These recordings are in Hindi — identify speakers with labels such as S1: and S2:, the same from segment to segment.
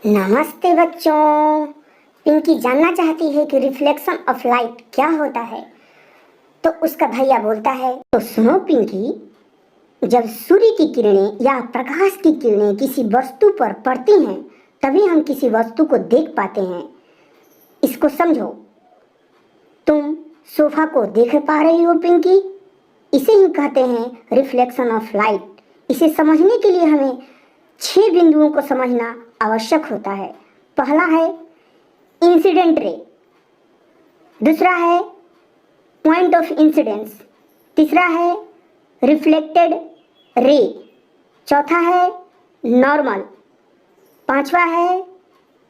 S1: नमस्ते बच्चों। पिंकी जानना चाहती है कि रिफ्लेक्शन ऑफ लाइट क्या होता है। तो उसका भैया बोलता है, तो सुनो पिंकी, जब सूर्य की किरणें या प्रकाश की किरणें किसी वस्तु पर पड़ती हैं तभी हम किसी वस्तु को देख पाते हैं। इसको समझो। तुम सोफा को देख पा रही हो पिंकी, इसे ही कहते हैं रिफ्लेक्शन ऑफ लाइट। इसे समझने के लिए हमें 6 बिंदुओं को समझना आवश्यक होता है। पहला है इंसिडेंट रे, दूसरा है पॉइंट ऑफ इंसिडेंस, तीसरा है रिफ्लेक्टेड रे, चौथा है नॉर्मल, पांचवा है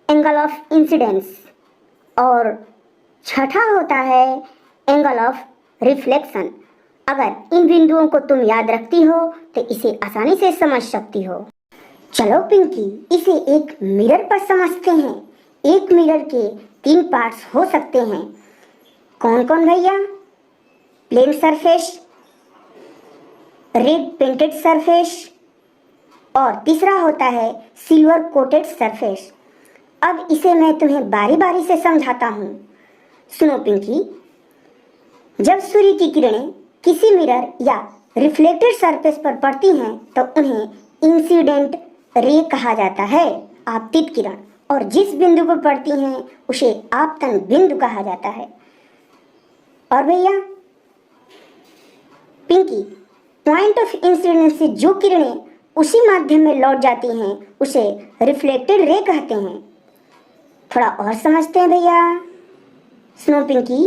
S1: एंगल ऑफ इंसिडेंस और छठा होता है एंगल ऑफ रिफ्लेक्शन। अगर इन बिंदुओं को तुम याद रखती हो तो इसे आसानी से समझ सकती हो। चलो पिंकी, इसे एक मिरर पर समझते हैं। एक मिरर के 3 पार्ट्स हो सकते हैं। कौन कौन भैया? Plain surface, red painted surface और तीसरा होता है सिल्वर कोटेड सरफेस। अब इसे मैं तुम्हें बारी बारी से समझाता हूँ। सुनो पिंकी, जब सूर्य की किरणें किसी मिरर या रिफ्लेक्टेड सरफेस पर पड़ती हैं तो उन्हें इंसिडेंट रे कहा जाता है, आपतित किरण, और जिस बिंदु पर पड़ती हैं उसे आपतन बिंदु कहा जाता है। और भैया पिंकी, पॉइंट ऑफ इंसिडेंस से जो किरणें उसी माध्यम में लौट जाती हैं उसे रिफ्लेक्टेड रे कहते हैं। थोड़ा और समझते हैं भैया। सुनो पिंकी,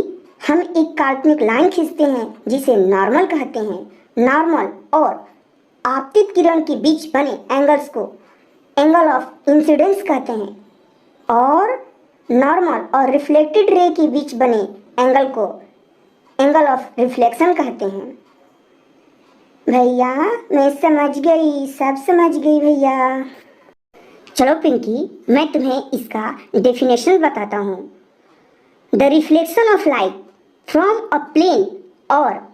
S1: हम एक काल्पनिक लाइन खींचते हैं जिसे नॉर्मल कहते हैं। नॉर्मल और आपतित किरण के बीच बने एंगल्स को एंगल ऑफ इंसिडेंस कहते हैं और नॉर्मल और रिफ्लेक्टेड रे के बीच बने एंगल को एंगल ऑफ रिफ्लेक्शन कहते हैं। भैया मैं समझ गई, सब समझ गई भैया। चलो पिंकी, मैं तुम्हें इसका डेफिनेशन बताता हूँ। The reflection of light from a plane और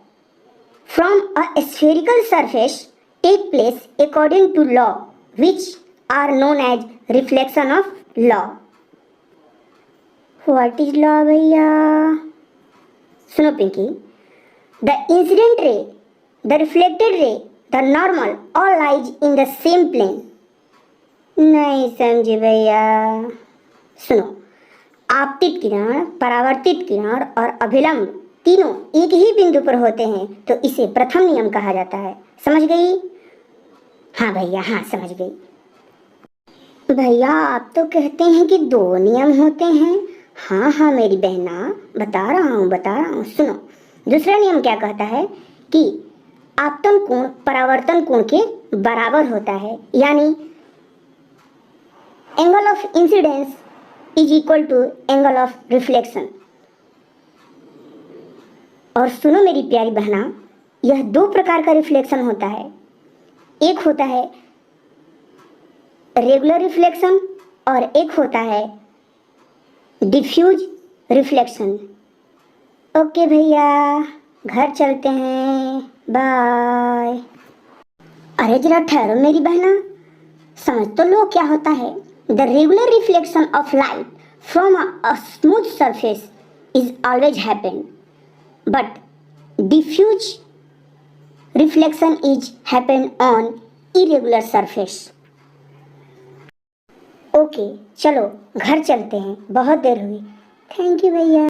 S1: from a spherical surface take place according to law which are known as reflection of law. What is law भैया? सुनो Pinky, the incident ray, the reflected ray, the normal all lies in the same plane. नहीं समझे भैया। सुनो, आपतित किरण, परावर्तित किरण और अभिलंब तीनों एक ही बिंदु पर होते हैं तो इसे प्रथम नियम कहा जाता है। समझ गई? हाँ भैया, हाँ समझ गई। भैया आप तो कहते हैं कि 2 नियम होते हैं। हाँ हाँ मेरी बहना, बता रहा हूँ। सुनो, दूसरा नियम क्या कहता है कि आपतन कोण परावर्तन कोण के बराबर होता है, यानी angle of incidence is equal to angle of reflection. और सुनो मेरी प्यारी बहना, यह 2 प्रकार का रिफ्लेक्शन होता है। एक होता है रेगुलर रिफ्लेक्शन और एक होता है डिफ्यूज रिफ्लेक्शन। ओके भैया, घर चलते हैं, बाय। अरे जरा ठहरो मेरी बहना, समझ तो लो क्या होता है। The regular reflection of light from a smooth surface is always happen, but diffuse reflection is happen on irregular surface. Okay चलो घर चलते हैं, बहुत देर हुई। थैंक यू भैया।